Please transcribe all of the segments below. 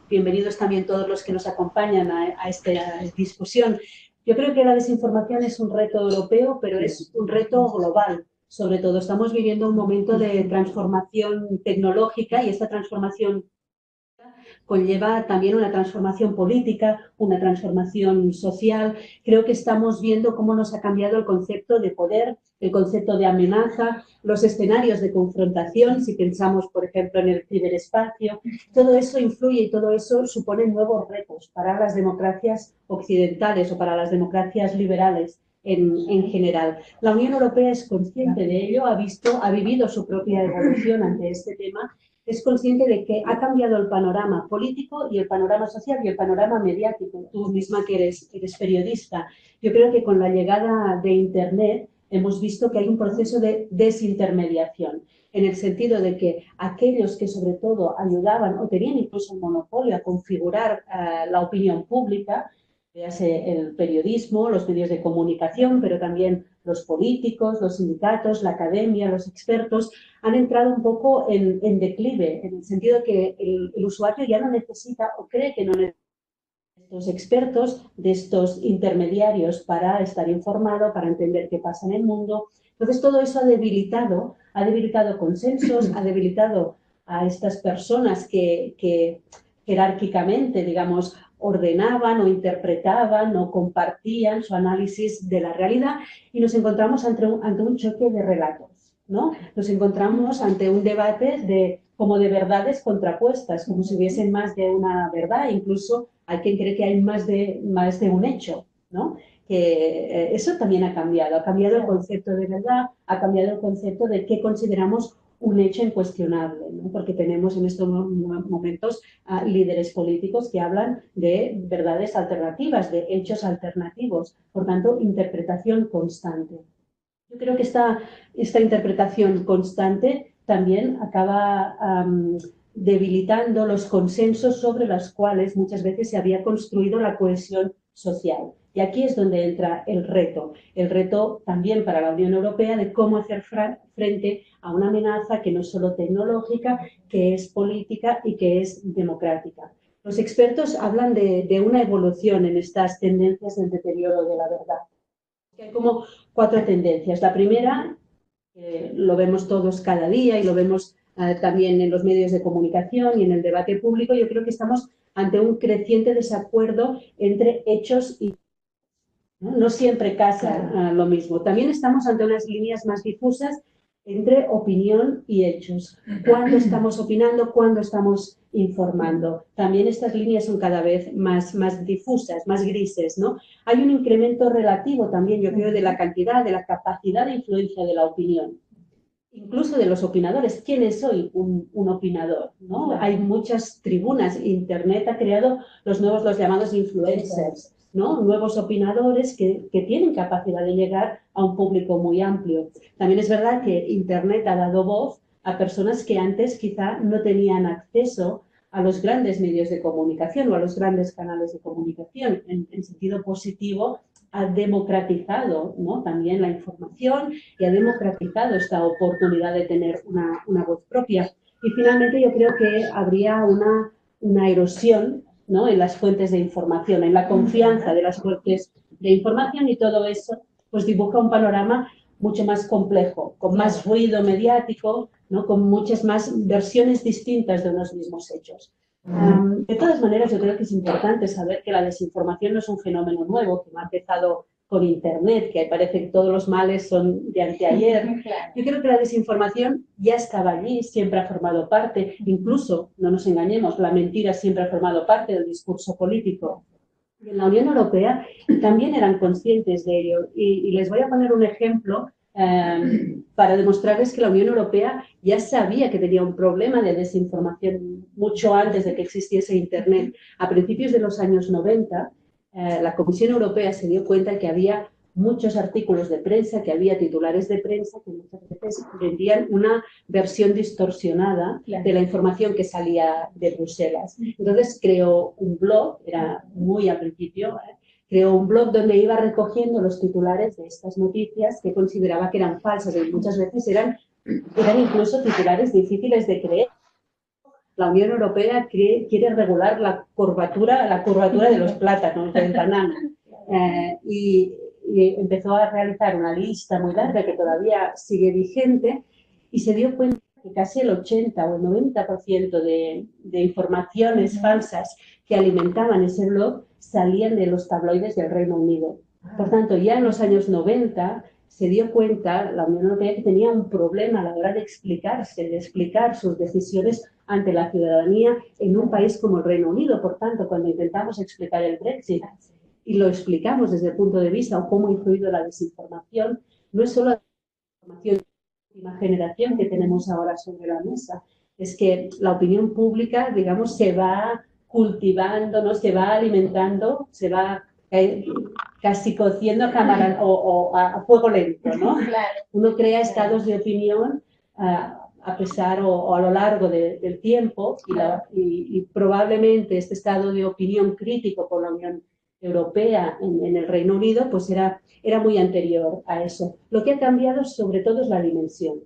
bienvenidos también todos los que nos acompañan a esta discusión. Yo creo que la desinformación es un reto europeo, pero es un reto global. Sobre todo, estamos viviendo un momento de transformación tecnológica y esta transformación conlleva también una transformación política, una transformación social. Creo que estamos viendo cómo nos ha cambiado el concepto de poder, el concepto de amenaza, los escenarios de confrontación, si pensamos, por ejemplo, en el ciberespacio. Todo eso influye y todo eso supone nuevos retos para las democracias occidentales o para las democracias liberales en general. La Unión Europea es consciente de ello, ha vivido su propia evolución ante este tema, es consciente de que ha cambiado el panorama político y el panorama social y el panorama mediático. Tú misma que eres periodista. Yo creo que con la llegada de Internet hemos visto que hay un proceso de desintermediación, en el sentido de que aquellos que sobre todo ayudaban o tenían incluso un monopolio a configurar la opinión pública, véase el periodismo, los medios de comunicación, pero también los políticos, los sindicatos, la academia, los expertos, han entrado un poco en declive, en el sentido de que el usuario ya no necesita o cree que no necesita de estos expertos, de estos intermediarios para estar informado, para entender qué pasa en el mundo. Entonces, todo eso ha debilitado consensos, ha debilitado a estas personas que jerárquicamente, digamos, ordenaban o interpretaban o compartían su análisis de la realidad y nos encontramos ante un choque de relatos, ¿no? Nos encontramos ante un debate como de verdades contrapuestas, como si hubiesen más de una verdad, incluso hay quien cree que hay más de un hecho, ¿no? Que eso también ha cambiado el concepto de verdad, ha cambiado el concepto de qué consideramos un hecho incuestionable, ¿no? Porque tenemos en estos momentos líderes políticos que hablan de verdades alternativas, de hechos alternativos, por tanto, interpretación constante. Yo creo que esta interpretación constante también acaba debilitando los consensos sobre los cuales muchas veces se había construido la cohesión social. Y aquí es donde entra el reto también para la Unión Europea de cómo hacer frente a una amenaza que no es solo tecnológica, que es política y que es democrática. Los expertos hablan de una evolución en estas tendencias del deterioro de la verdad. Hay como 4 tendencias. La primera, lo vemos todos cada día y lo vemos también en los medios de comunicación y en el debate público, yo creo que estamos ante un creciente desacuerdo entre hechos y no siempre casa lo mismo. También estamos ante unas líneas más difusas entre opinión y hechos. ¿Cuándo estamos opinando? ¿Cuándo estamos informando? También estas líneas son cada vez más difusas, más grises, ¿no? Hay un incremento relativo también, yo creo, de la cantidad, de la capacidad de influencia de la opinión. Incluso de los opinadores. ¿Quién es hoy un opinador? ¿No? Hay muchas tribunas. Internet ha creado los llamados influencers, ¿no? Nuevos opinadores que tienen capacidad de llegar a un público muy amplio. También es verdad que Internet ha dado voz a personas que antes quizá no tenían acceso a los grandes medios de comunicación o a los grandes canales de comunicación. En sentido positivo, ha democratizado, ¿no?, también la información y ha democratizado esta oportunidad de tener una voz propia. Y finalmente yo creo que habría una erosión, ¿no?, en las fuentes de información, en la confianza de las fuentes de información, y todo eso pues dibuja un panorama mucho más complejo, con más ruido mediático, ¿no?, con muchas más versiones distintas de unos mismos hechos. De todas maneras, yo creo que es importante saber que la desinformación no es un fenómeno nuevo, que no ha empezado con Internet, que parece que todos los males son de anteayer. Yo creo que la desinformación ya estaba allí, siempre ha formado parte, incluso, no nos engañemos, la mentira siempre ha formado parte del discurso político. Y en la Unión Europea también eran conscientes de ello. Y les voy a poner un ejemplo para demostrarles que la Unión Europea ya sabía que tenía un problema de desinformación mucho antes de que existiese Internet. A principios de los años 90, la Comisión Europea se dio cuenta que había muchos artículos de prensa, que había titulares de prensa que muchas veces vendían una versión distorsionada de la información que salía de Bruselas. Entonces creó un blog, era muy al principio, creó un blog donde iba recogiendo los titulares de estas noticias que consideraba que eran falsas y muchas veces eran incluso titulares difíciles de creer. la Unión Europea quiere regular la curvatura de los plátanos, del banano. Y empezó a realizar una lista muy larga que todavía sigue vigente y se dio cuenta que casi el 80 o el 90% de informaciones falsas que alimentaban ese blog salían de los tabloides del Reino Unido. Por tanto, ya en los años 90 se dio cuenta la Unión Europea que tenía un problema a la hora de explicarse, de explicar sus decisiones ante la ciudadanía en un país como el Reino Unido. Por tanto, cuando intentamos explicar el Brexit y lo explicamos desde el punto de vista o cómo ha influido la desinformación, no es solo la desinformación de la última generación que tenemos ahora sobre la mesa, es que la opinión pública, digamos, se va cultivando, ¿no? Se va alimentando, se va casi cociendo a cámara o a fuego lento, ¿no? Claro. Uno crea estados de opinión a pesar o a lo largo del tiempo y probablemente este estado de opinión crítico por la Unión Europea en el Reino Unido pues era muy anterior a eso. Lo que ha cambiado sobre todo es la dimensión.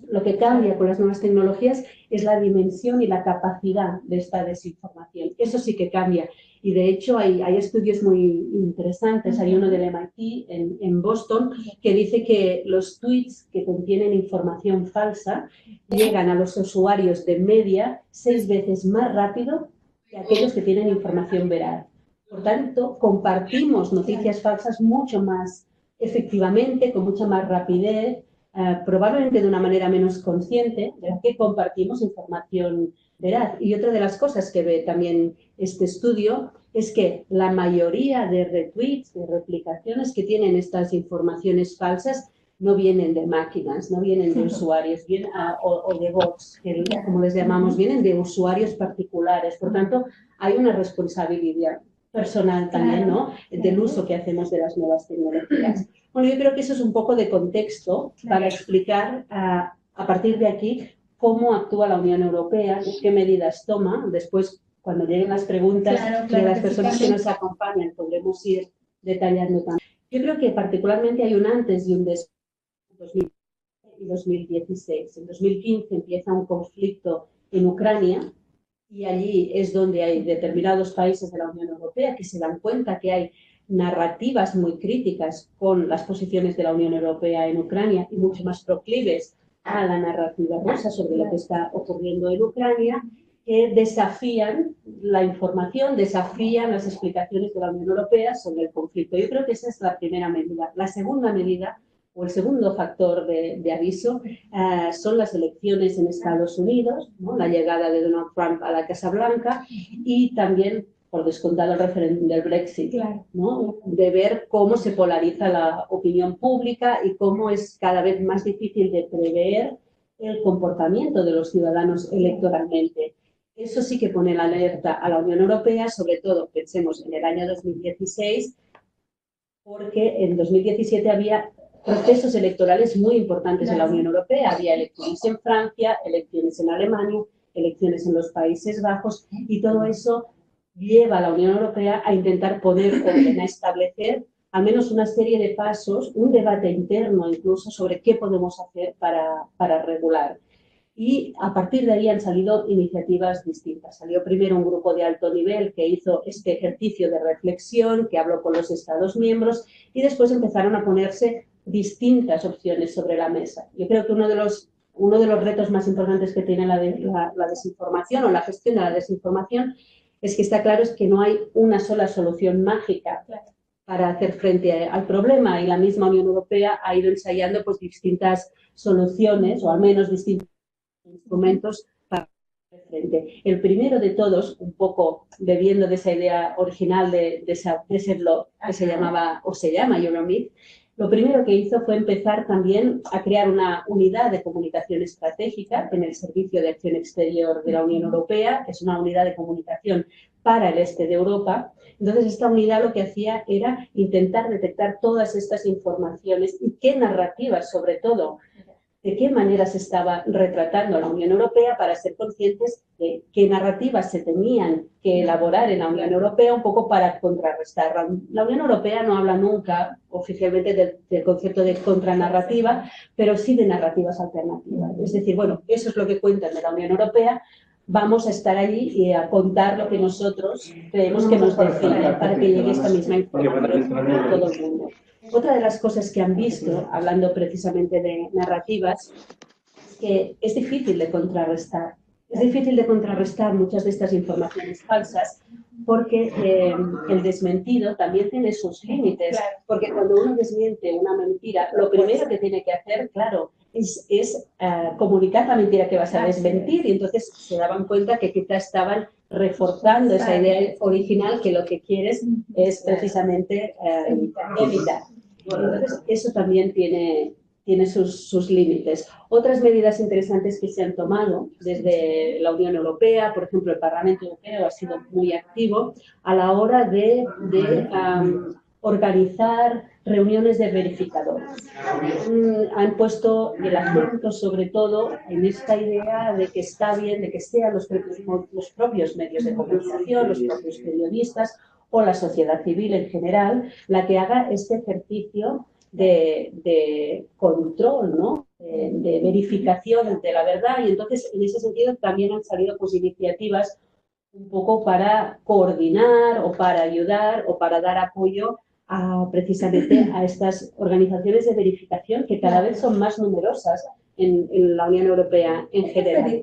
Lo que cambia con las nuevas tecnologías es la dimensión y la capacidad de esta desinformación. Eso sí que cambia. Y de hecho hay estudios muy interesantes. Hay uno del MIT en Boston que dice que los tweets que contienen información falsa llegan a los usuarios de media 6 veces más rápido que aquellos que tienen información veraz. Por tanto, compartimos noticias falsas mucho más efectivamente, con mucha más rapidez, probablemente de una manera menos consciente, de la que compartimos información veraz. Y otra de las cosas que ve también este estudio es que la mayoría de retweets, de replicaciones que tienen estas informaciones falsas, no vienen de máquinas, no vienen de usuarios, o de bots, que, como les llamamos, vienen de usuarios particulares. Por tanto, hay una responsabilidad personal también, ¿no?, del uso que hacemos de las nuevas tecnologías. Bueno, yo creo que eso es un poco de contexto para explicar a partir de aquí cómo actúa la Unión Europea, qué medidas toma. Después, cuando lleguen las preguntas de las personas que nos acompañan, podremos ir detallando también. Yo creo que particularmente hay un antes y un después en 2015 y 2016. En 2015 empieza un conflicto en Ucrania y allí es donde hay determinados países de la Unión Europea que se dan cuenta que hay narrativas muy críticas con las posiciones de la Unión Europea en Ucrania y mucho más proclives a la narrativa rusa sobre lo que está ocurriendo en Ucrania, que desafían la información, desafían las explicaciones de la Unión Europea sobre el conflicto. Yo creo que esa es la primera medida. La segunda medida, o el segundo factor de aviso, son las elecciones en Estados Unidos, ¿no?, la llegada de Donald Trump a la Casa Blanca y también, por descontado, el referéndum del Brexit, ¿no?, de ver cómo se polariza la opinión pública y cómo es cada vez más difícil de prever el comportamiento de los ciudadanos electoralmente. Eso sí que pone la alerta a la Unión Europea, sobre todo, pensemos en el año 2016, porque en 2017 había procesos electorales muy importantes en la Unión Europea. Había elecciones en Francia, elecciones en Alemania, elecciones en los Países Bajos, y todo eso lleva a la Unión Europea a intentar poner orden, a establecer al menos una serie de pasos, un debate interno incluso sobre qué podemos hacer para regular. Y a partir de ahí han salido iniciativas distintas. Salió primero un grupo de alto nivel que hizo este ejercicio de reflexión, que habló con los Estados miembros, y después empezaron a ponerse distintas opciones sobre la mesa. Yo creo que uno de los retos más importantes que tiene la desinformación o la gestión de la desinformación es que está claro es que no hay una sola solución mágica para hacer frente al problema, y la misma Unión Europea ha ido ensayando pues distintas soluciones, o al menos distintos instrumentos para hacer frente. El primero de todos, un poco bebiendo de esa idea original de ese blog que se llamaba o se llama Euromit, lo primero que hizo fue empezar también a crear una unidad de comunicación estratégica en el Servicio de Acción Exterior de la Unión Europea, que es una unidad de comunicación para el este de Europa. Entonces, esta unidad lo que hacía era intentar detectar todas estas informaciones y qué narrativas, sobre todo, de qué manera se estaba retratando la Unión Europea, para ser conscientes de qué narrativas se tenían que elaborar en la Unión Europea, un poco para contrarrestar. La Unión Europea no habla nunca oficialmente del concepto de contranarrativa, pero sí de narrativas alternativas. Es decir, bueno, eso es lo que cuentan de la Unión Europea, vamos a estar allí y a contar lo que nosotros creemos que nos define para que llegue esta misma información a todo el mundo. Otra de las cosas que han visto, hablando precisamente de narrativas, es que es difícil de contrarrestar. Es difícil de contrarrestar muchas de estas informaciones falsas porque el desmentido también tiene sus límites. Porque cuando uno desmiente una mentira, lo primero que tiene que hacer, claro, es comunicar la mentira que vas a desmentir. Y entonces se daban cuenta que quizás estaban reforzando esa idea original que lo que quieres es precisamente evitar. Entonces eso también tiene sus límites. Otras medidas interesantes que se han tomado desde la Unión Europea, por ejemplo, el Parlamento Europeo ha sido muy activo a la hora de organizar reuniones de verificadores. Han puesto el acento sobre todo en esta idea de que está bien, de que sean los propios medios de comunicación, los propios periodistas o la sociedad civil en general la que haga este ejercicio de control, ¿no? De verificación de la verdad. Y entonces, en ese sentido, también han salido pues, iniciativas un poco para coordinar o para ayudar o para dar apoyo precisamente a estas organizaciones de verificación que cada vez son más numerosas en la Unión Europea en general.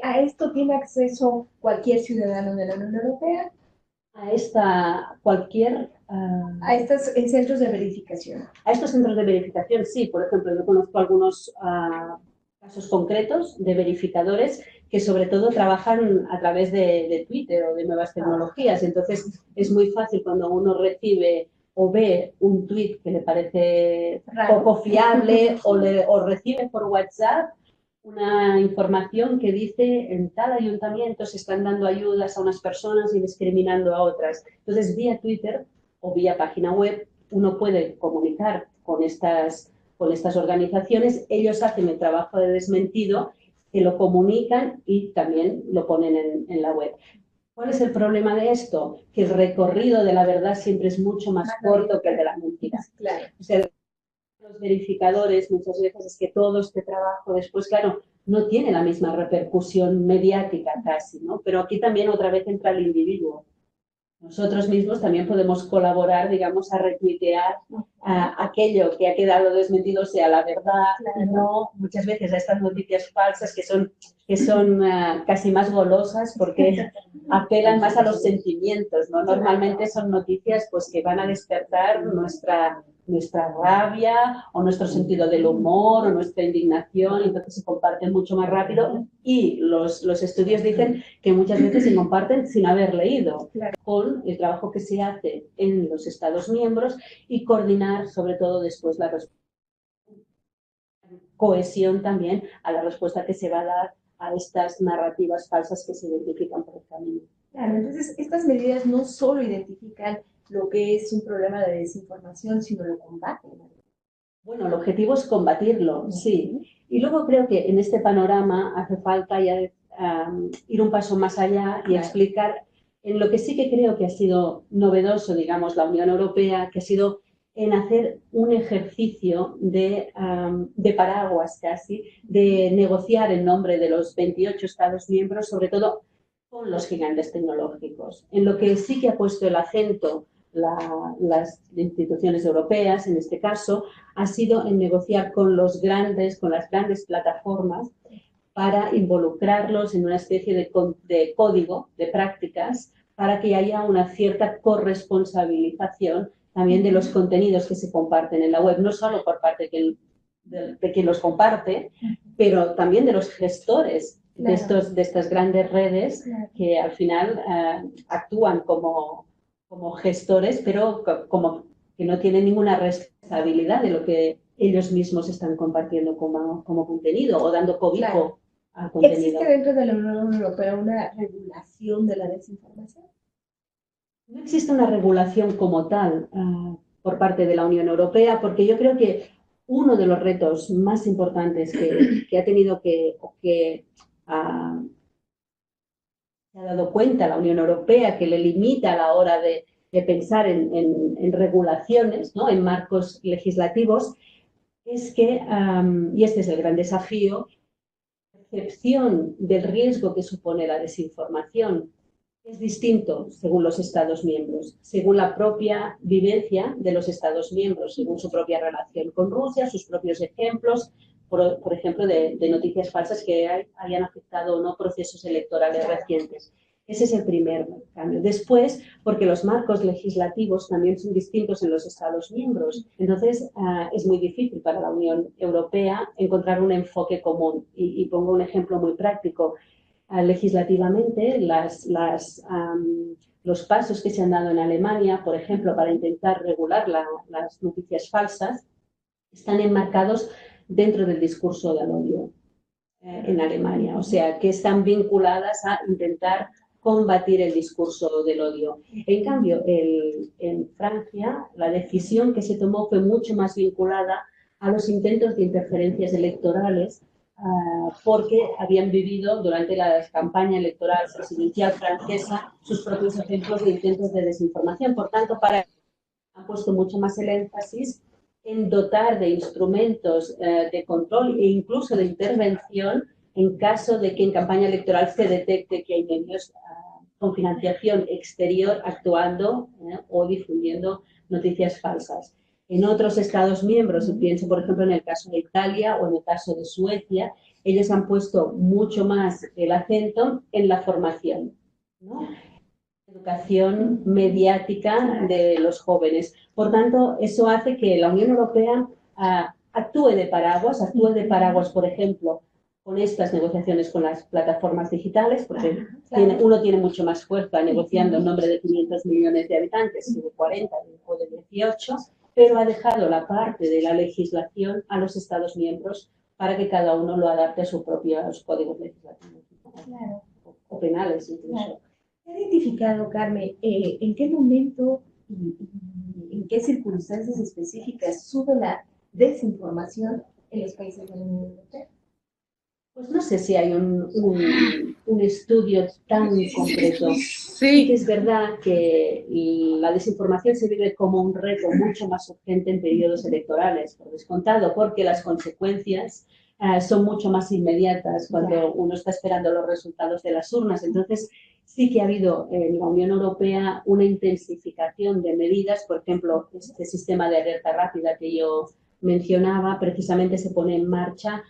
¿A esto tiene acceso cualquier ciudadano de la Unión Europea? A estos centros de verificación. A estos centros de verificación, sí. Por ejemplo, yo conozco algunos casos concretos de verificadores que sobre todo trabajan a través de Twitter o de nuevas tecnologías. Entonces, es muy fácil cuando uno recibe o ve un tweet que le parece poco fiable o recibe por WhatsApp una información que dice en tal ayuntamiento se están dando ayudas a unas personas y discriminando a otras. Entonces, vía Twitter o vía página web, uno puede comunicar con estas organizaciones. Ellos hacen el trabajo de desmentido, que lo comunican y también lo ponen en la web. ¿Cuál es el problema de esto? Que el recorrido de la verdad siempre es mucho más corto que el de la mentira. Claro. O sea, los verificadores muchas veces es que todo este trabajo después, claro, no tiene la misma repercusión mediática casi, ¿no? Pero aquí también otra vez entra el individuo. Nosotros mismos también podemos colaborar, digamos, a retuitear aquello que ha quedado desmentido, sea la verdad, y no muchas veces a estas noticias falsas que son casi más golosas porque apelan más a los sentimientos, ¿no? Normalmente son noticias pues, que van a despertar nuestra rabia o nuestro sentido del humor o nuestra indignación, entonces se comparten mucho más rápido y los estudios dicen que muchas veces se comparten sin haber leído, con el trabajo que se hace en los Estados miembros y coordinar sobre todo después la cohesión también a la respuesta que se va a dar a estas narrativas falsas que se identifican por el camino. Claro, entonces estas medidas no solo identifican lo que es un problema de desinformación, sino lo combaten. Bueno, el objetivo es combatirlo, sí. Y luego creo que en este panorama hace falta ya ir un paso más allá y explicar en lo que sí que creo que ha sido novedoso, digamos, la Unión Europea, que ha sido en hacer un ejercicio de paraguas casi, de negociar en nombre de los 28 Estados miembros, sobre todo con los gigantes tecnológicos. En lo que sí que ha puesto el acento las instituciones europeas, en este caso, ha sido en negociar con las grandes plataformas para involucrarlos en una especie de código de prácticas para que haya una cierta corresponsabilización también de los contenidos que se comparten en la web, no solo por parte de quien los comparte, pero también de los gestores de estas grandes redes que al final actúan como gestores, pero como que no tienen ninguna responsabilidad de lo que ellos mismos están compartiendo como contenido o dando cobijo al contenido. ¿Existe dentro de la Unión Europea una regulación de la desinformación? No existe una regulación como tal por parte de la Unión Europea, porque yo creo que uno de los retos más importantes que ha tenido que se ha dado cuenta la Unión Europea, que le limita a la hora de pensar en regulaciones, ¿no? En marcos legislativos, es que, y este es el gran desafío, percepción del riesgo que supone la desinformación es distinto según los Estados miembros, según la propia vivencia de los Estados miembros, según su propia relación con Rusia, sus propios ejemplos, por ejemplo, de noticias falsas que hayan afectado o no procesos electorales recientes. Ese es el primer cambio. Después, porque los marcos legislativos también son distintos en los Estados miembros. Entonces, es muy difícil para la Unión Europea encontrar un enfoque común. Y pongo un ejemplo muy práctico. Legislativamente, los pasos que se han dado en Alemania, por ejemplo, para intentar regular las noticias falsas, están enmarcados dentro del discurso del odio en Alemania. O sea, que están vinculadas a intentar combatir el discurso del odio. En cambio, en Francia, la decisión que se tomó fue mucho más vinculada a los intentos de interferencias electorales, porque habían vivido durante la campaña electoral presidencial francesa sus propios ejemplos de intentos de desinformación. Por tanto, han puesto mucho más el énfasis en dotar de instrumentos de control e incluso de intervención en caso de que en campaña electoral se detecte que hay medios con financiación exterior actuando o difundiendo noticias falsas. En otros Estados miembros, pienso por ejemplo en el caso de Italia o en el caso de Suecia, ellos han puesto mucho más el acento en la formación, ¿no? Educación mediática de los jóvenes. Por tanto, eso hace que la Unión Europea actúe de paraguas, por ejemplo, con estas negociaciones con las plataformas digitales, porque uno tiene mucho más fuerza negociando en nombre de 500 millones de habitantes que de 40 o de 18, pero ha dejado la parte de la legislación a los Estados miembros para que cada uno lo adapte a sus propios códigos legislativos o penales incluso. Claro. ¿Se ha identificado, Carmen, en qué momento y en qué circunstancias específicas sube la desinformación en los países de la Unión Europea? Pues no sé si hay un estudio tan concreto. Sí que es verdad que la desinformación se vive como un reto mucho más urgente en periodos electorales, por descontado, porque las consecuencias son mucho más inmediatas cuando uno está esperando los resultados de las urnas. Entonces, sí que ha habido en la Unión Europea una intensificación de medidas. Por ejemplo, este sistema de alerta rápida que yo mencionaba precisamente se pone en marcha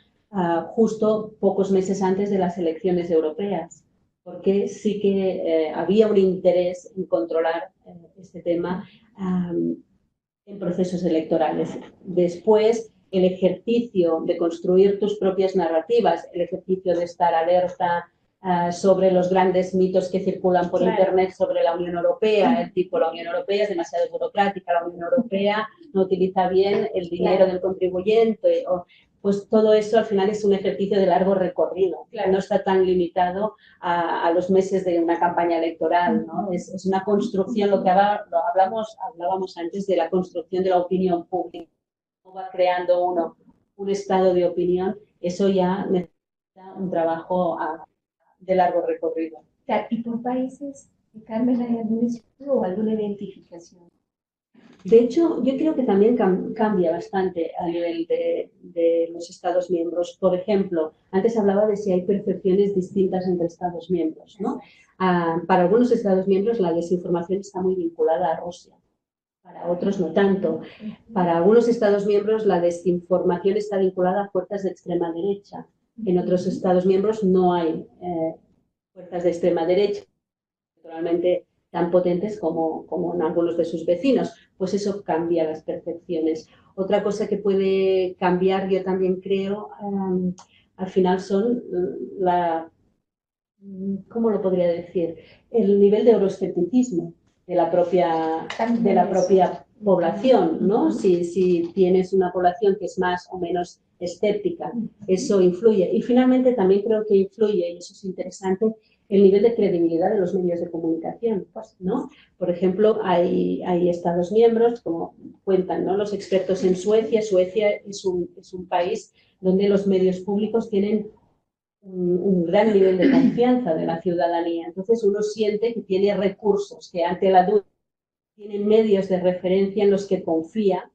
justo pocos meses antes de las elecciones europeas, porque sí que había un interés en controlar este tema en procesos electorales. Después, el ejercicio de construir tus propias narrativas, el ejercicio de estar alerta sobre los grandes mitos que circulan por Internet sobre la Unión Europea, el tipo la Unión Europea es demasiado burocrática, la Unión Europea no utiliza bien el dinero del contribuyente, pues todo eso al final es un ejercicio de largo recorrido, no está tan limitado a los meses de una campaña electoral, ¿no? Es una construcción, lo que hablábamos antes de la construcción de la opinión pública, cómo va creando uno un estado de opinión, eso ya necesita un trabajo de largo recorrido. ¿Y por países, Carmen, hay algún estudio o alguna identificación? De hecho, yo creo que también cambia bastante a nivel de los Estados miembros. Por ejemplo, antes hablaba de si hay percepciones distintas entre Estados miembros, ¿no? Para algunos Estados miembros la desinformación está muy vinculada a Rusia, para otros no tanto. Para algunos Estados miembros la desinformación está vinculada a fuerzas de extrema derecha. En otros Estados miembros no hay fuerzas de extrema derecha, naturalmente tan potentes como en algunos de sus vecinos. Pues eso cambia las percepciones. Otra cosa que puede cambiar, yo también creo, al final son ¿cómo lo podría decir? El nivel de euroescepticismo de la propia población, ¿no? Si tienes una población que es más o menos escéptica, eso influye. Y finalmente también creo que influye, y eso es interesante, el nivel de credibilidad de los medios de comunicación, ¿no? Por ejemplo, hay Estados miembros, como cuentan, ¿no?, los expertos en Suecia. Suecia es un país donde los medios públicos tienen un gran nivel de confianza de la ciudadanía. Entonces uno siente que tiene recursos, que ante la duda tiene medios de referencia en los que confía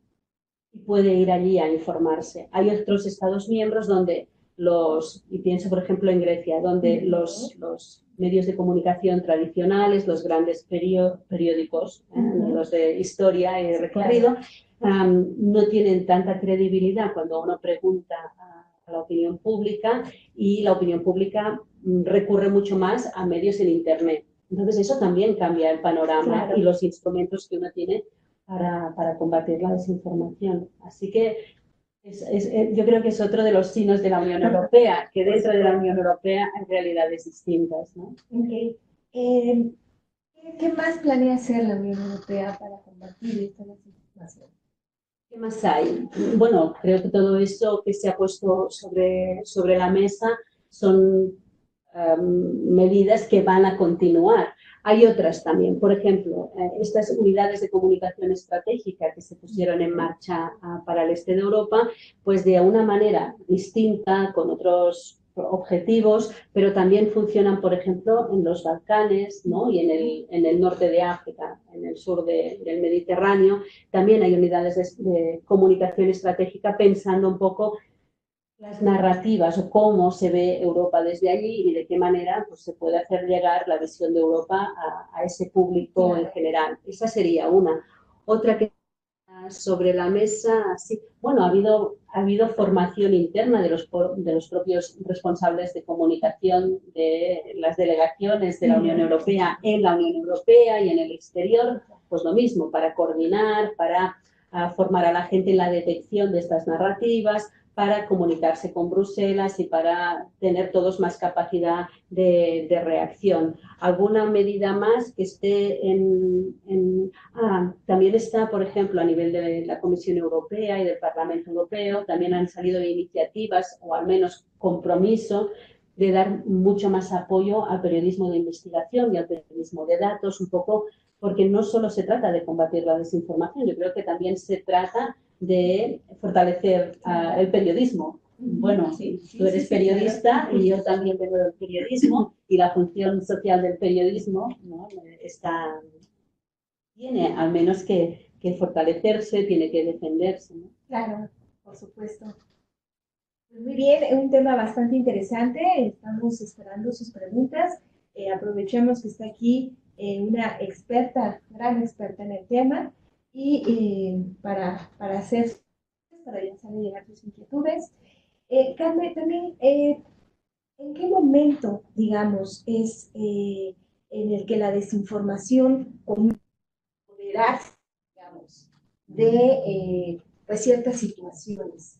y puede ir allí a informarse. Hay otros Estados miembros donde y pienso por ejemplo en Grecia, donde los medios de comunicación tradicionales, los grandes periódicos, los de historia y recorrido, no tienen tanta credibilidad cuando uno pregunta a la opinión pública, y la opinión pública recurre mucho más a medios en Internet. Entonces eso también cambia el panorama y los instrumentos que uno tiene para combatir la desinformación. Así que yo creo que es otro de los signos de la Unión Europea, que dentro de la Unión Europea hay realidades distintas, ¿no? Okay. ¿Qué más planea hacer la Unión Europea para combatir esta desinformación? ¿Qué más hay? Bueno, creo que todo eso que se ha puesto sobre la mesa son medidas que van a continuar. Hay otras también, por ejemplo, estas unidades de comunicación estratégica que se pusieron en marcha para el este de Europa, pues de una manera distinta, con otros objetivos, pero también funcionan, por ejemplo, en los Balcanes, ¿no? Y en el norte de África, en el sur del Mediterráneo. También hay unidades de comunicación estratégica pensando un poco las narrativas o cómo se ve Europa desde allí y de qué manera pues, se puede hacer llegar la visión de Europa a ese público en general. Esa sería una. Otra que sobre la mesa, sí, bueno, ha habido formación interna de los propios responsables de comunicación de las delegaciones de la Unión Europea en la Unión Europea y en el exterior, pues lo mismo, para coordinar, para formar a la gente en la detección de estas narrativas, para comunicarse con Bruselas y para tener todos más capacidad de reacción. ¿Alguna medida más que esté también está, por ejemplo, a nivel de la Comisión Europea y del Parlamento Europeo, también han salido iniciativas o al menos compromiso de dar mucho más apoyo al periodismo de investigación y al periodismo de datos, un poco porque no solo se trata de combatir la desinformación, yo creo que también se trata de fortalecer el periodismo. Bueno, tú eres periodista y yo también vengo del periodismo, y la función social del periodismo, ¿no? Tiene al menos que fortalecerse, tiene que defenderse, ¿no? Claro, por supuesto. Muy bien, es un tema bastante interesante. Estamos esperando sus preguntas. Aprovechamos que está aquí una experta, gran experta en el tema, y para hacerle llegar sus inquietudes. Carmen, también, ¿en qué momento, digamos, es en el que la desinformación apoderarse, digamos, de pues, ciertas situaciones?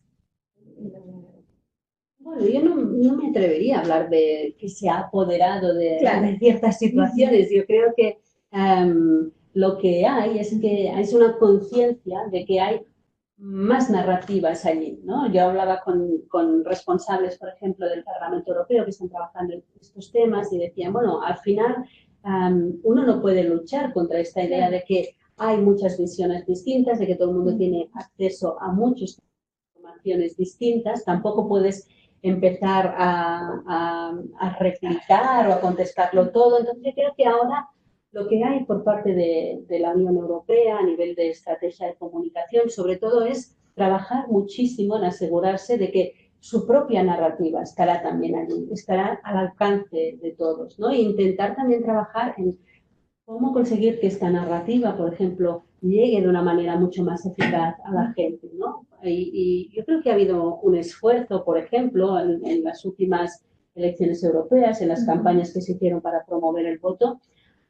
Bueno, yo no me atrevería a hablar de que se ha apoderado de ciertas situaciones. Yo creo que lo que hay es que es una conciencia de que hay más narrativas allí, ¿no? Yo hablaba con responsables, por ejemplo, del Parlamento Europeo que están trabajando en estos temas y decían, bueno, al final uno no puede luchar contra esta idea de que hay muchas visiones distintas, de que todo el mundo tiene acceso a muchas informaciones distintas, tampoco puedes empezar a replicar o a contestarlo todo. Entonces yo creo que ahora lo que hay por parte de la Unión Europea a nivel de estrategia de comunicación, sobre todo, es trabajar muchísimo en asegurarse de que su propia narrativa estará también allí, estará al alcance de todos, ¿no? E intentar también trabajar en cómo conseguir que esta narrativa, por ejemplo, llegue de una manera mucho más eficaz a la gente, ¿no? Y yo creo que ha habido un esfuerzo, por ejemplo, en las últimas elecciones europeas, en las campañas que se hicieron para promover el voto.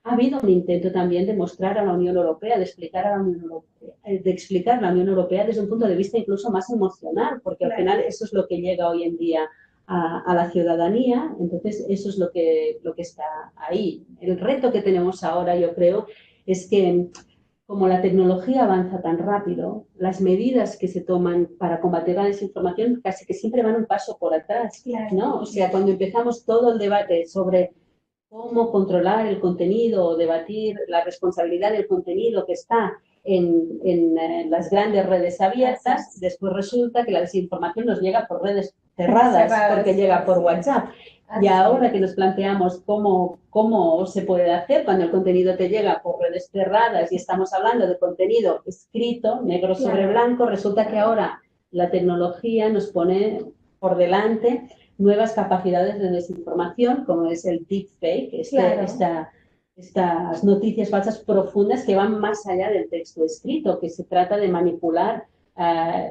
Ha habido un intento también de mostrar a la Unión Europea, de explicar a la Unión Europea, la Unión Europea desde un punto de vista incluso más emocional, porque al final eso es lo que llega hoy en día a la ciudadanía. Entonces eso es lo que está ahí. El reto que tenemos ahora, yo creo, es que como la tecnología avanza tan rápido, las medidas que se toman para combatir la desinformación casi que siempre van un paso por atrás, ¿no? O sea, cuando empezamos todo el debate sobre cómo controlar el contenido o debatir la responsabilidad del contenido que está en las grandes redes abiertas, después resulta que la desinformación nos llega por redes cerradas porque llega por WhatsApp. Y ahora que nos planteamos cómo se puede hacer cuando el contenido te llega por redes cerradas y estamos hablando de contenido escrito, negro sobre blanco, resulta que ahora la tecnología nos pone por delante nuevas capacidades de desinformación, como es el deepfake, estas noticias falsas profundas que van más allá del texto escrito, que se trata de manipular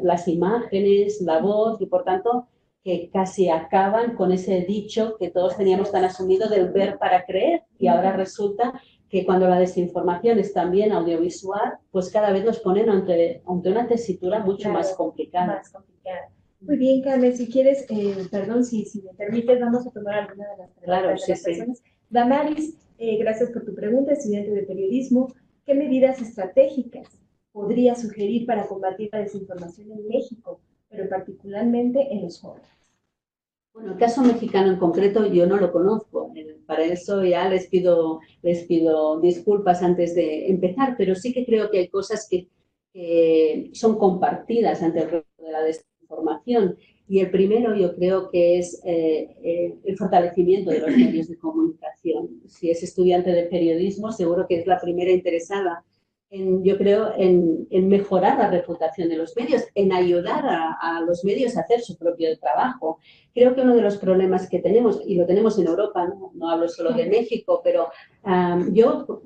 las imágenes, la voz, y por tanto que casi acaban con ese dicho que todos teníamos tan asumido del ver para creer, y ahora resulta que cuando la desinformación es también audiovisual, pues cada vez nos ponen ante una tesitura mucho más complicada. Muy bien, Carmen, si quieres, perdón, si me permites, vamos a tomar alguna de las preguntas de las personas. Damaris, gracias por tu pregunta, estudiante de periodismo. ¿Qué medidas estratégicas podría sugerir para combatir la desinformación en México, pero particularmente en los jóvenes? Bueno, el caso mexicano en concreto yo no lo conozco. Para eso ya les pido disculpas antes de empezar, pero sí que creo que hay cosas que son compartidas ante el resto de la desinformación. Y el primero yo creo que es el fortalecimiento de los medios de comunicación. Si es estudiante de periodismo, seguro que es la primera interesada yo creo, en mejorar la reputación de los medios, en ayudar a los medios a hacer su propio trabajo. Creo que uno de los problemas que tenemos, y lo tenemos en Europa, no hablo solo de México, pero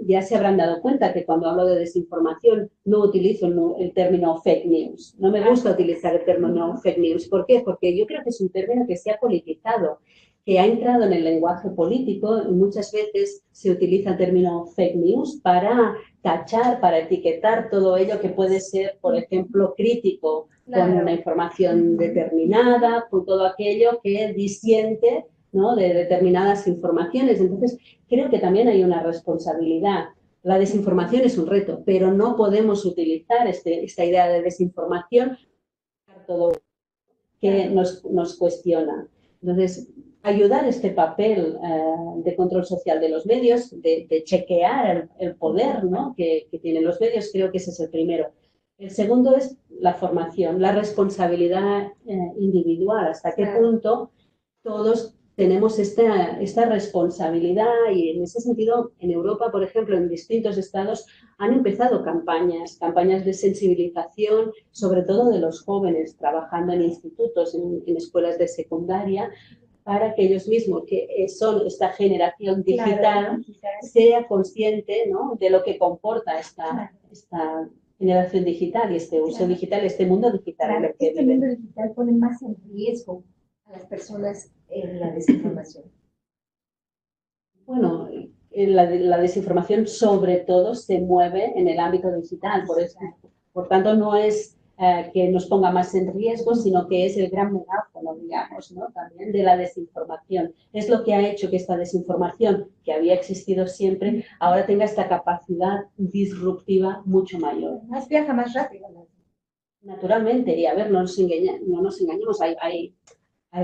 ya se habrán dado cuenta que cuando hablo de desinformación no utilizo el término fake news. No me gusta utilizar el término fake news. ¿Por qué? Porque yo creo que es un término que se ha politizado, que ha entrado en el lenguaje político, y muchas veces se utiliza el término fake news para tachar, para etiquetar todo ello que puede ser, por ejemplo, crítico con una información determinada, con todo aquello que disiente, ¿no?, de determinadas informaciones. Entonces, creo que también hay una responsabilidad. La desinformación es un reto, pero no podemos utilizar esta idea de desinformación para todo que nos cuestiona. Entonces, ayudar este papel de control social de los medios, de chequear el poder, ¿no?, que tienen los medios, creo que ese es el primero. El segundo es la formación, la responsabilidad individual, hasta qué punto todos tenemos esta responsabilidad, y en ese sentido, en Europa, por ejemplo, en distintos estados han empezado campañas de sensibilización, sobre todo de los jóvenes, trabajando en institutos, en escuelas de secundaria, para que ellos mismos, que son esta generación digital, sea consciente, ¿no?, de lo que comporta esta generación digital y este uso digital, este mundo digital. Este mundo digital pone más en riesgo a las personas en la desinformación. Bueno, la desinformación sobre todo se mueve en el ámbito digital, por tanto no es que nos ponga más en riesgo, sino que es el gran megáfono, digamos, ¿no?, también de la desinformación. Es lo que ha hecho que esta desinformación, que había existido siempre, ahora tenga esta capacidad disruptiva mucho mayor. Más viaja más rápido, ¿no? Naturalmente, y a ver, no nos engañemos, hay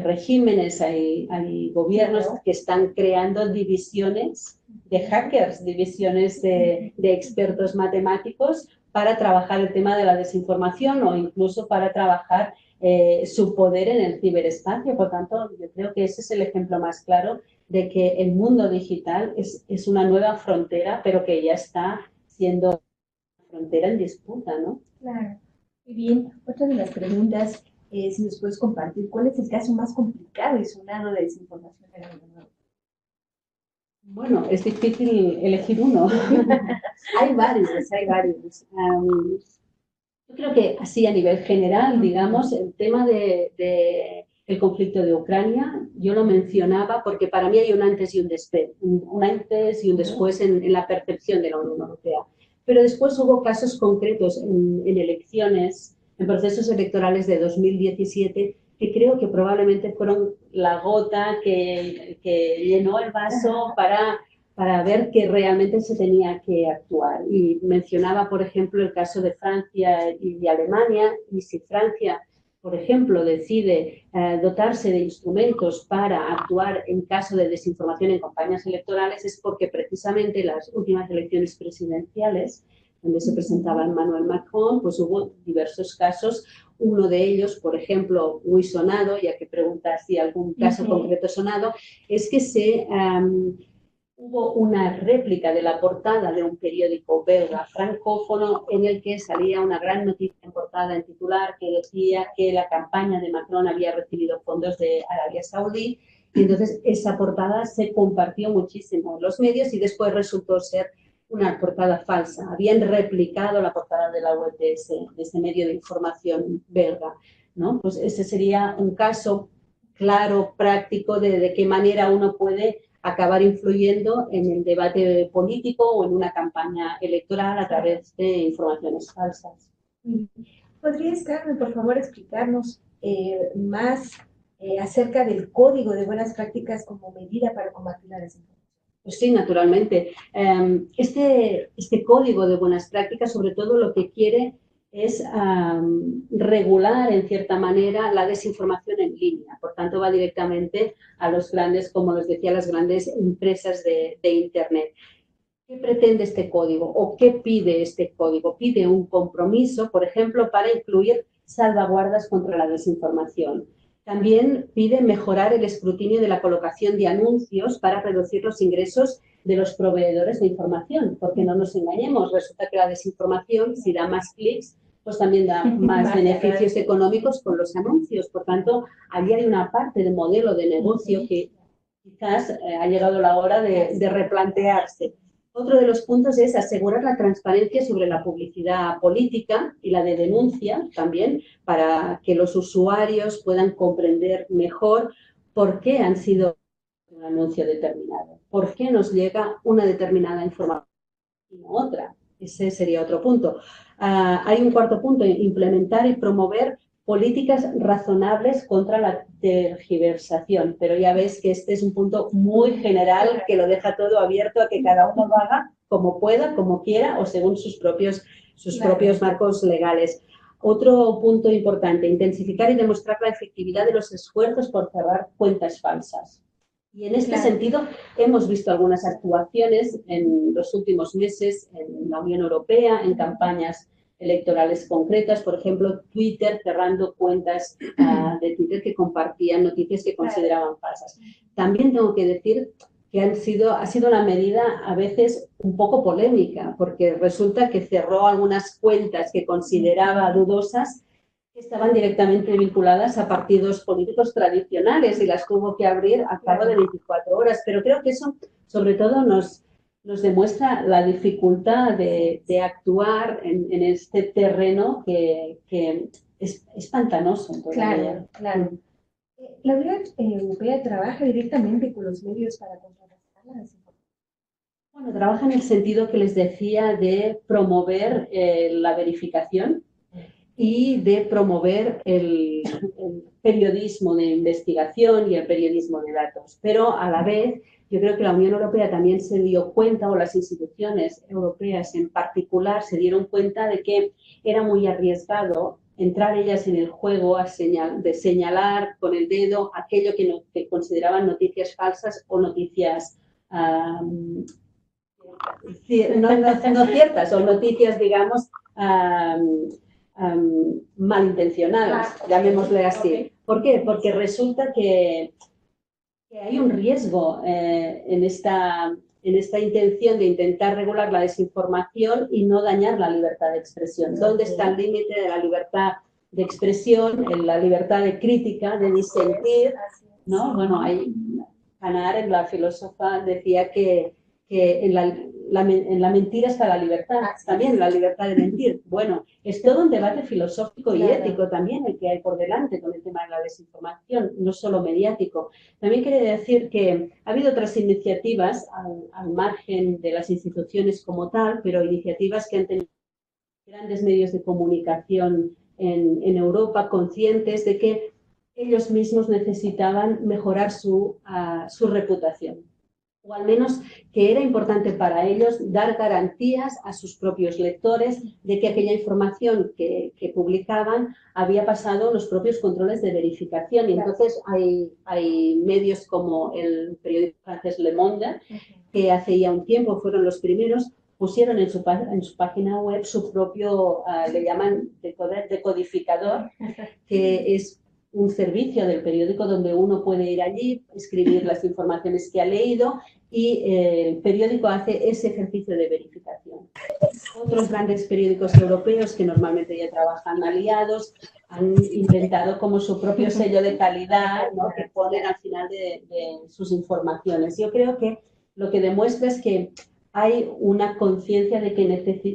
regímenes, hay gobiernos que están creando divisiones de hackers, divisiones de expertos matemáticos para trabajar el tema de la desinformación, o incluso para trabajar su poder en el ciberespacio. Por tanto, yo creo que ese es el ejemplo más claro de que el mundo digital es una nueva frontera, pero que ya está siendo una frontera en disputa, ¿no? Claro. Muy bien. Otra de las preguntas es si nos puedes compartir cuál es el caso más complicado y sonado de desinformación en el mundo. Bueno, es difícil elegir uno. Hay varios. Yo creo que así a nivel general, digamos, el tema el conflicto de Ucrania, yo lo mencionaba porque para mí hay un antes y un después en la percepción de la Unión Europea. Pero después hubo casos concretos en elecciones, en procesos electorales de 2017, que creo que probablemente fueron la gota que llenó el vaso para ver que realmente se tenía que actuar. Y mencionaba, por ejemplo, el caso de Francia y de Alemania, y si Francia, por ejemplo, decide dotarse de instrumentos para actuar en caso de desinformación en campañas electorales, es porque precisamente las últimas elecciones presidenciales, donde se presentaba Emmanuel Macron, pues hubo diversos casos. Uno de ellos, por ejemplo, muy sonado, ya que preguntas si algún caso concreto sonado, es que hubo una réplica de la portada de un periódico belga francófono en el que salía una gran noticia en portada en titular que decía que la campaña de Macron había recibido fondos de Arabia Saudí, y entonces esa portada se compartió muchísimo en los medios y después resultó ser una portada falsa. Habían replicado la portada de la web de ese medio de información belga, ¿no? Pues ese sería un caso claro, práctico, de qué manera uno puede acabar influyendo en el debate político o en una campaña electoral a través de informaciones falsas. ¿Podrías, Carmen, por favor, explicarnos más acerca del código de buenas prácticas como medida para combatir la desinformación? Pues sí, naturalmente. Este código de buenas prácticas, sobre todo, lo que quiere es regular, en cierta manera, la desinformación en línea. Por tanto, va directamente a los grandes, como les decía, las grandes empresas de Internet. ¿Qué pretende este código o qué pide este código? Pide un compromiso, por ejemplo, para incluir salvaguardas contra la desinformación. También pide mejorar el escrutinio de la colocación de anuncios para reducir los ingresos de los proveedores de información, porque no nos engañemos, resulta que la desinformación, si da más clics, pues también da más beneficios económicos con los anuncios. Por tanto, allí hay una parte de modelo de negocio que quizás ha llegado la hora de replantearse. Otro de los puntos es asegurar la transparencia sobre la publicidad política y la de denuncia también, para que los usuarios puedan comprender mejor por qué han sido un anuncio determinado, por qué nos llega una determinada información y no otra. Ese sería otro punto. Hay un cuarto punto, implementar y promover políticas razonables contra la tergiversación, pero ya ves que este es un punto muy general que lo deja todo abierto a que cada uno lo haga como pueda, como quiera o según sus propios marcos legales. Otro punto importante, intensificar y demostrar la efectividad de los esfuerzos por cerrar cuentas falsas. Y en este sentido hemos visto algunas actuaciones en los últimos meses en la Unión Europea, en campañas electorales concretas, por ejemplo, Twitter cerrando cuentas de Twitter que compartían noticias que consideraban falsas. También tengo que decir que ha sido una medida a veces un poco polémica, porque resulta que cerró algunas cuentas que consideraba dudosas, que estaban directamente vinculadas a partidos políticos tradicionales y las tuvo que abrir a cabo de 24 horas. Pero creo que eso, sobre todo, nos demuestra la dificultad de actuar en este terreno que es pantanoso. Claro, claro. La Unión Europea trabaja directamente con los medios para contrarrestar la desinformación. Bueno, trabaja en el sentido que les decía de promover la verificación y de promover el periodismo de investigación y el periodismo de datos. Pero a la vez, yo creo que la Unión Europea también se dio cuenta, o las instituciones europeas en particular, se dieron cuenta de que era muy arriesgado entrar ellas en el juego de señalar con el dedo aquello que consideraban noticias falsas o noticias no ciertas, o noticias, digamos, malintencionadas, llamémosle así. ¿Por qué? Porque resulta que hay un riesgo en esta intención de intentar regular la desinformación y no dañar la libertad de expresión. ¿Dónde está el límite de la libertad de expresión, en la libertad de crítica, de disentir? ¿No? Bueno, Hannah Arendt, la filósofa, decía que en la mentira está la libertad, también la libertad de mentir. Bueno, es todo un debate filosófico y ético también el que hay por delante con el tema de la desinformación, no solo mediático. También quiere decir que ha habido otras iniciativas al margen de las instituciones como tal, pero iniciativas que han tenido grandes medios de comunicación en Europa, conscientes de que ellos mismos necesitaban mejorar su reputación, o al menos que era importante para ellos dar garantías a sus propios lectores de que aquella información que publicaban había pasado los propios controles de verificación. Y entonces hay medios como el periódico francés Le Monde, que hace ya un tiempo fueron los primeros, pusieron en su página web su propio, le llaman decodificador, que es un servicio del periódico donde uno puede ir allí, escribir las informaciones que ha leído y el periódico hace ese ejercicio de verificación. Otros grandes periódicos europeos que normalmente ya trabajan aliados han inventado como su propio sello de calidad, ¿no?, que ponen al final de sus informaciones. Yo creo que lo que demuestra es que hay una conciencia de que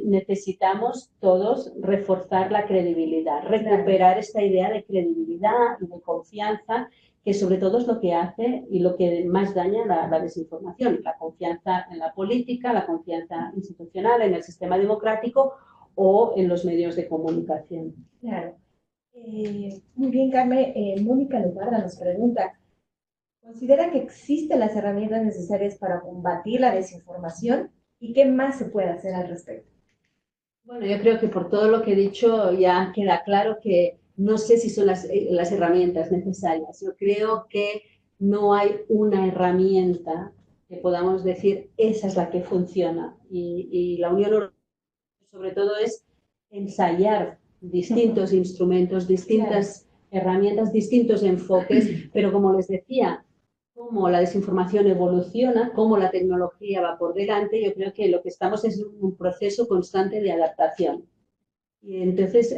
necesitamos todos reforzar la credibilidad, recuperar esta idea de credibilidad y de confianza, que sobre todo es lo que hace y lo que más daña la desinformación, la confianza en la política, la confianza institucional, en el sistema democrático o en los medios de comunicación. Claro. Muy bien, Carmen. Mónica Lubarda nos pregunta, ¿considera que existen las herramientas necesarias para combatir la desinformación y qué más se puede hacer al respecto? Bueno, yo creo que por todo lo que he dicho ya queda claro que no sé si son las herramientas necesarias. Yo creo que no hay una herramienta que podamos decir esa es la que funciona. Y la Unión Europea sobre todo es ensayar distintos instrumentos, distintas herramientas, distintos enfoques, pero como les decía, cómo la desinformación evoluciona, cómo la tecnología va por delante, yo creo que lo que estamos es en un proceso constante de adaptación. Y entonces,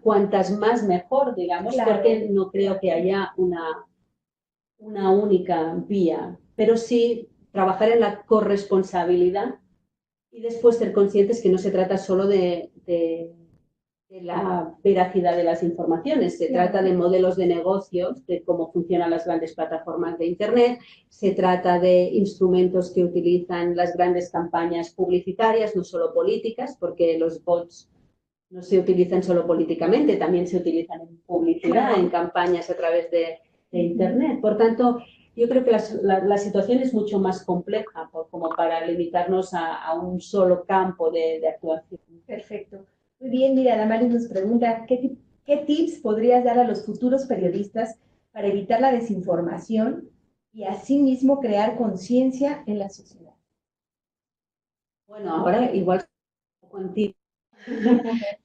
cuantas más mejor, digamos, Claro. Porque no creo que haya una única vía, pero sí trabajar en la corresponsabilidad y después ser conscientes que no se trata solo de la veracidad de las informaciones. Se trata de modelos de negocios, de cómo funcionan las grandes plataformas de Internet, se trata de instrumentos que utilizan las grandes campañas publicitarias, no solo políticas, porque los bots no se utilizan solo políticamente, también se utilizan en publicidad, en campañas a través de Internet. Por tanto, yo creo que la situación es mucho más compleja como para limitarnos a un solo campo de actuación. Perfecto. Muy bien, mira, Damaris nos pregunta, ¿qué tips podrías dar a los futuros periodistas para evitar la desinformación y asimismo crear conciencia en la sociedad? Bueno, ahora igual contigo,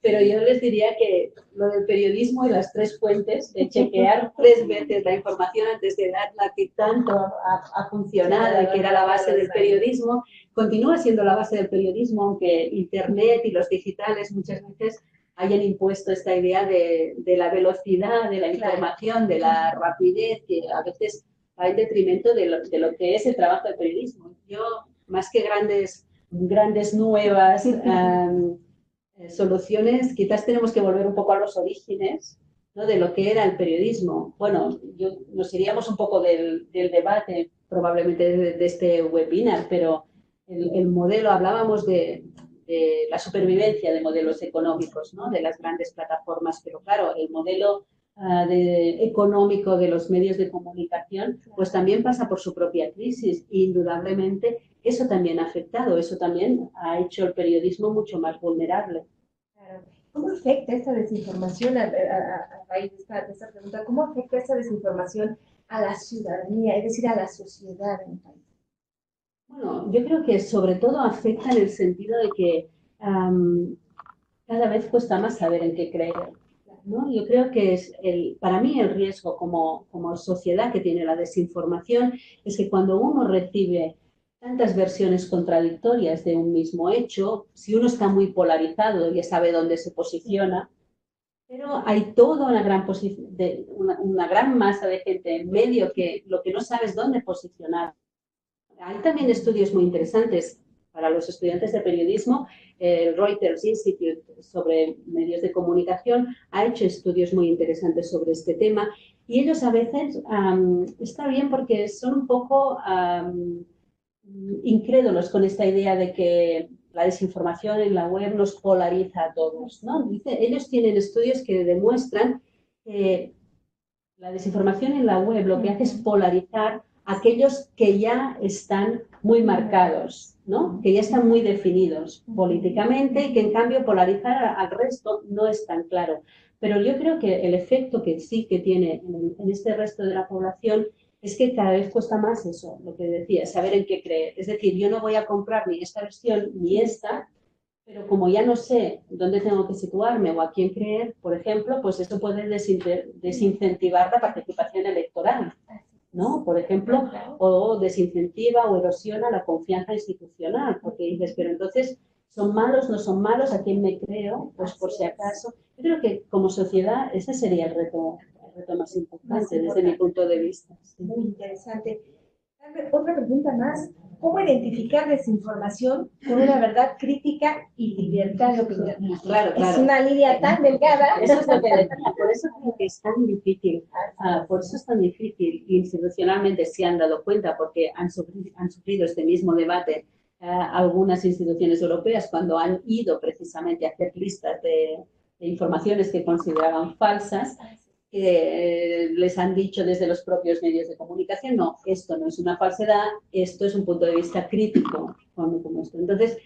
pero yo les diría que lo del periodismo y las 3 fuentes, de chequear 3 veces la información antes de darla, que tanto ha funcionado y que era la base del periodismo, continúa siendo la base del periodismo, aunque Internet y los digitales muchas veces hayan impuesto esta idea de la velocidad, de la información, de la rapidez, que a veces va en detrimento de lo que es el trabajo del periodismo. Yo, más que grandes nuevas soluciones, quizás tenemos que volver un poco a los orígenes, ¿no?, de lo que era el periodismo. Bueno, nos iríamos un poco del debate probablemente de este webinar, pero el modelo, hablábamos de la supervivencia de modelos económicos, ¿no?, de las grandes plataformas, pero claro, el modelo económico de los medios de comunicación, pues también pasa por su propia crisis. E indudablemente eso también ha afectado, eso también ha hecho el periodismo mucho más vulnerable. Claro. ¿Cómo afecta esta desinformación a raíz de esta pregunta? ¿Cómo afecta esta desinformación a la ciudadanía, es decir, a la sociedad en el país? Bueno, yo creo que sobre todo afecta en el sentido de que cada vez cuesta más saber en qué creer, ¿no? Yo creo que para mí el riesgo como sociedad que tiene la desinformación es que cuando uno recibe tantas versiones contradictorias de un mismo hecho, si uno está muy polarizado ya sabe dónde se posiciona, pero hay toda una gran masa de gente en medio que lo que no sabe es dónde posicionar. Hay también estudios muy interesantes para los estudiantes de periodismo. El Reuters Institute sobre medios de comunicación ha hecho estudios muy interesantes sobre este tema y ellos a veces está bien porque son un poco incrédulos con esta idea de que la desinformación en la web nos polariza a todos, ¿no? Ellos tienen estudios que demuestran que la desinformación en la web lo que hace es polarizar a aquellos que ya están muy marcados, ¿no?, que ya están muy definidos políticamente y que en cambio polarizar al resto no es tan claro. Pero yo creo que el efecto que sí que tiene en este resto de la población es que cada vez cuesta más eso, lo que decía, saber en qué creer. Es decir, yo no voy a comprar ni esta versión ni esta, Pero como ya no sé dónde tengo que situarme o a quién creer, por ejemplo, pues eso puede desincentivar la participación electoral, ¿no? Por ejemplo, o desincentiva o erosiona la confianza institucional, porque dices, pero entonces, ¿son malos, no son malos? ¿A quién me creo? Pues por si acaso. Yo creo que como sociedad ese sería el reto más importante desde mi punto de vista. Sí. Muy interesante. Otra pregunta más. ¿Cómo identificar desinformación con una verdad crítica y libertad de opinión? Claro, claro. Es una línea tan delgada. Eso es lo que decía. Por eso creo que es tan difícil. Por eso es tan difícil. Institucionalmente se han dado cuenta porque han sufrido este mismo debate algunas instituciones europeas cuando han ido precisamente a hacer listas de informaciones que consideraban falsas, que les han dicho desde los propios medios de comunicación, no, esto no es una falsedad, esto es un punto de vista crítico como esto. Entonces,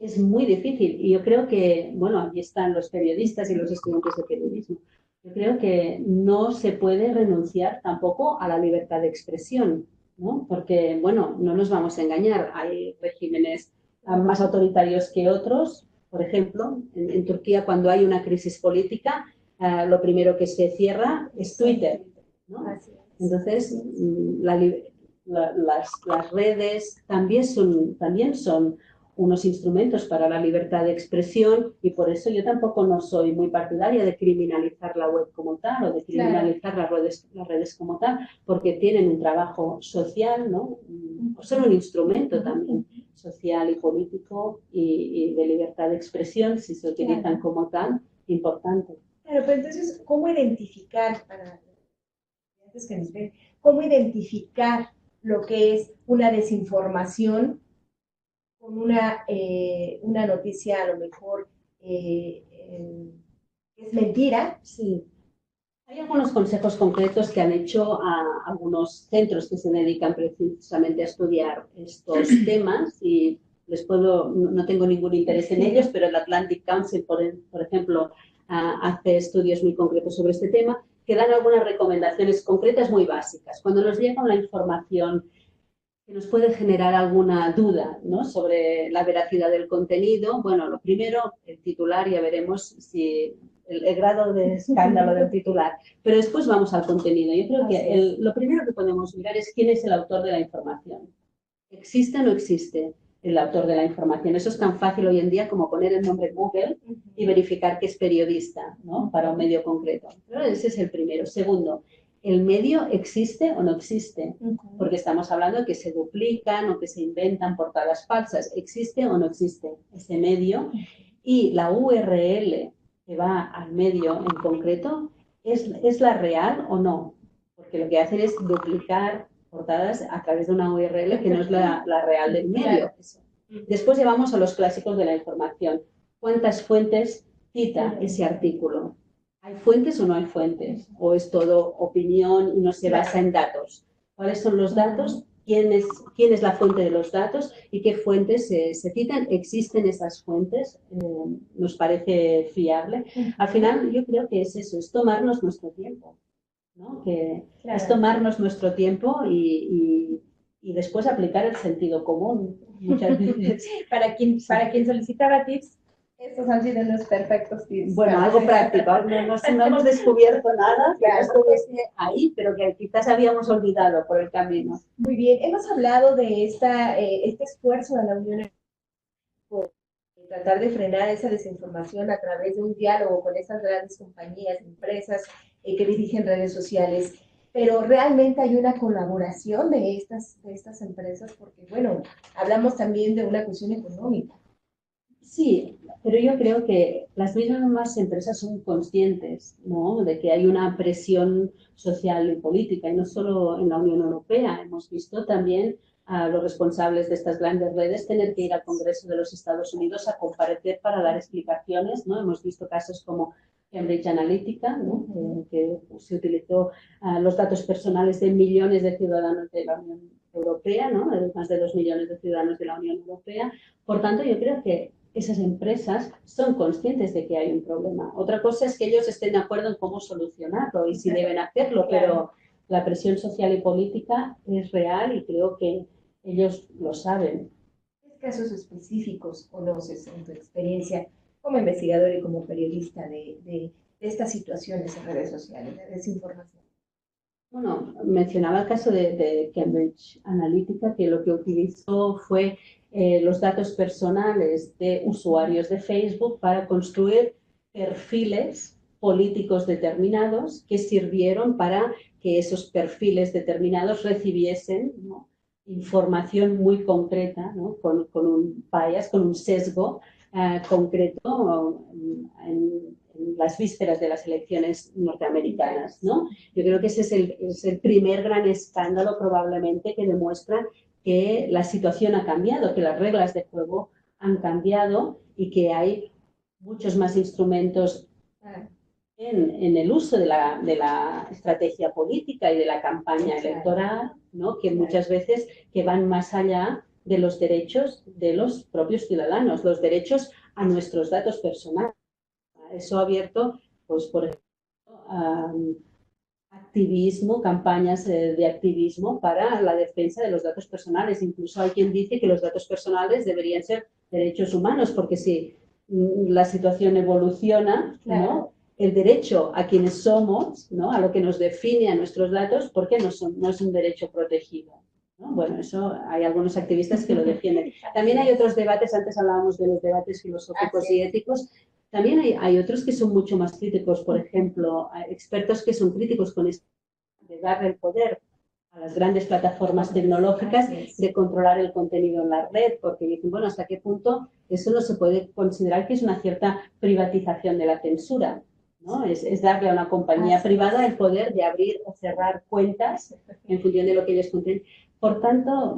es muy difícil y yo creo que, bueno, aquí están los periodistas y los estudiantes de periodismo. Yo creo que no se puede renunciar tampoco a la libertad de expresión, ¿no? Porque, bueno, no nos vamos a engañar, hay regímenes más autoritarios que otros. Por ejemplo, en Turquía, cuando hay una crisis política, lo primero que se cierra es Twitter, ¿no? Entonces, las redes también son unos instrumentos para la libertad de expresión y por eso yo tampoco no soy muy partidaria de criminalizar la web como tal o de criminalizar las redes como tal, porque tienen un trabajo social, ¿no? Son un instrumento también social y político y de libertad de expresión, si se utilizan como tal, importante. Claro, pero entonces, ¿cómo identificar, antes que nos ven, cómo identificar lo que es una desinformación con una noticia a lo mejor es mentira? Sí. Hay algunos consejos concretos que han hecho a algunos centros que se dedican precisamente a estudiar estos temas y no tengo ningún interés en ellos, pero el Atlantic Council, por ejemplo, hace estudios muy concretos sobre este tema que dan algunas recomendaciones concretas muy básicas. Cuando nos llega una información que nos puede generar alguna duda, ¿no?, sobre la veracidad del contenido, bueno, lo primero, el titular, ya veremos si el grado de escándalo del titular, pero después vamos al contenido. Yo creo que lo primero que podemos mirar es quién es el autor de la información. ¿Existe o no existe el autor de la información? Eso es tan fácil hoy en día como poner el nombre Google y verificar que es periodista, ¿no?, para un medio concreto. Pero ese es el primero. Segundo, ¿el medio existe o no existe? Porque estamos hablando de que se duplican o que se inventan portadas falsas. ¿Existe o no existe ese medio? Y la URL que va al medio en concreto, ¿es la real o no? Porque lo que hacen es duplicar portadas a través de una URL que no es la real del medio. Después llevamos a los clásicos de la información. ¿Cuántas fuentes cita ese artículo? ¿Hay fuentes o no hay fuentes? ¿O es todo opinión y no se basa en datos? ¿Cuáles son los datos? ¿Quién es la fuente de los datos? ¿Y qué fuentes se citan? ¿Existen esas fuentes? ¿Nos parece fiable? Al final yo creo que es eso, es tomarnos nuestro tiempo, ¿no? Es tomarnos nuestro tiempo y después aplicar el sentido común muchas veces. Para quien solicitaba tips, estos han sido unos perfectos tips. Bueno, algo práctico. No hemos descubierto nada que no estuviese ahí, pero que quizás habíamos olvidado por el camino. Muy bien. Hemos hablado de este esfuerzo de la Unión Europea por tratar de frenar esa desinformación a través de un diálogo con esas grandes compañías, empresas que dirigen redes sociales. Pero realmente hay una colaboración de estas empresas porque, bueno, hablamos también de una cuestión económica. Sí, pero yo creo que las mismas empresas son conscientes, ¿no?, de que hay una presión social y política, y no solo en la Unión Europea. Hemos visto también a los responsables de estas grandes redes tener que ir al Congreso de los Estados Unidos a comparecer para dar explicaciones, ¿no? Hemos visto casos como Cambridge Analytica, ¿no?, que se utilizó los datos personales de millones de ciudadanos de la Unión Europea, ¿no?, más de 2 millones de ciudadanos de la Unión Europea. Por tanto, yo creo que esas empresas son conscientes de que hay un problema. Otra cosa es que ellos estén de acuerdo en cómo solucionarlo y si deben hacerlo, pero la presión social y política es real y creo que ellos lo saben. casos específicos conoces en tu experiencia como investigador y como periodista de estas situaciones en redes sociales, de desinformación? Bueno, mencionaba el caso de Cambridge Analytica, que lo que utilizó fue los datos personales de usuarios de Facebook para construir perfiles políticos determinados que sirvieron para que esos perfiles determinados recibiesen, ¿no?, información muy concreta, ¿no?, con un bias, con un sesgo concreto en las vísperas de las elecciones norteamericanas, ¿no? Yo creo que ese es el primer gran escándalo probablemente que demuestra que la situación ha cambiado, que las reglas de juego han cambiado y que hay muchos más instrumentos en el uso de la estrategia política y de la campaña electoral, ¿no?, que muchas veces que van más allá de los derechos de los propios ciudadanos, los derechos a nuestros datos personales. Eso ha abierto, pues, por ejemplo, activismo, campañas de activismo para la defensa de los datos personales. Incluso hay quien dice que los datos personales deberían ser derechos humanos, porque si la situación evoluciona, ¿no?, el derecho a quienes somos, ¿no?, a lo que nos define a nuestros datos, ¿por qué no es un derecho protegido? ¿No? Bueno, eso hay algunos activistas que lo defienden. También hay otros debates, antes hablábamos de los debates filosóficos y éticos. También hay otros que son mucho más críticos, por ejemplo, expertos que son críticos con esto de darle el poder a las grandes plataformas tecnológicas de controlar el contenido en la red, porque dicen, bueno, ¿hasta qué punto eso no se puede considerar que es una cierta privatización de la censura? ¿No? Es darle a una compañía privada el poder de abrir o cerrar cuentas en función de lo que ellos contienen. Por tanto,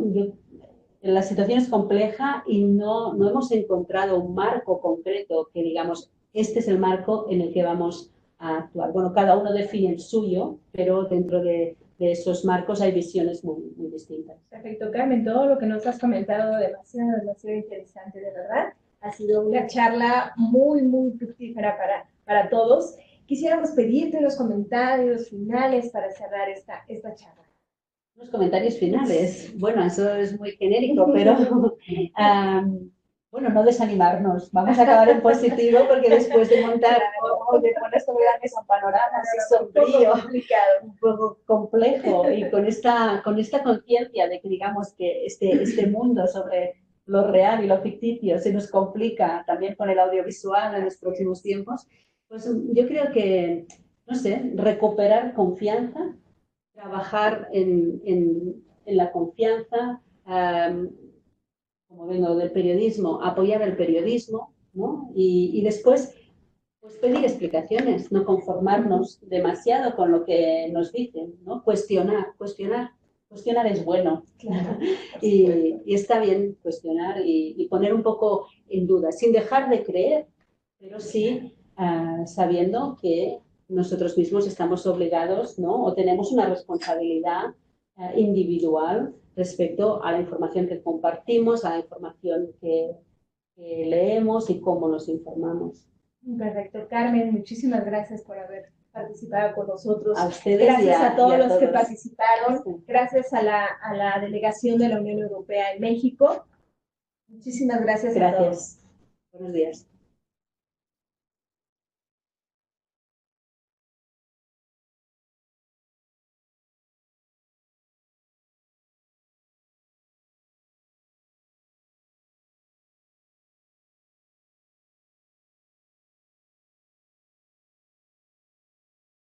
la situación es compleja y no hemos encontrado un marco concreto que digamos, este es el marco en el que vamos a actuar. Bueno, cada uno define el suyo, pero dentro de esos marcos hay visiones muy, muy distintas. Perfecto, Carmen, todo lo que nos has comentado demasiado, demasiado interesante, de verdad. Ha sido una charla muy, muy fructífera para todos. Quisiéramos pedirte unos comentarios finales para cerrar esta charla. Los comentarios finales. Bueno, eso es muy genérico, pero bueno, no desanimarnos. Vamos a acabar en positivo porque después de montar, de poner sobre la mesa un panorama así sombrío, un poco complejo y con esta conciencia de que digamos que este mundo sobre lo real y lo ficticio se nos complica también con el audiovisual en los próximos tiempos, pues yo creo que, no sé, recuperar confianza, trabajar en la confianza, como vengo del periodismo, apoyar el periodismo, ¿no? Y después, pues pedir explicaciones, no conformarnos demasiado con lo que nos dicen, ¿no? Cuestionar es bueno. Claro. y está bien cuestionar y poner un poco en duda, sin dejar de creer, pero sí sabiendo que nosotros mismos estamos obligados, ¿no?, o tenemos una responsabilidad individual respecto a la información que compartimos, a la información que leemos y cómo nos informamos. Perfecto. Carmen, muchísimas gracias por haber participado con nosotros. A ustedes gracias a todos los que participaron. Sí. Gracias a la delegación de la Unión Europea en México. Muchísimas gracias. Gracias. Buenos días.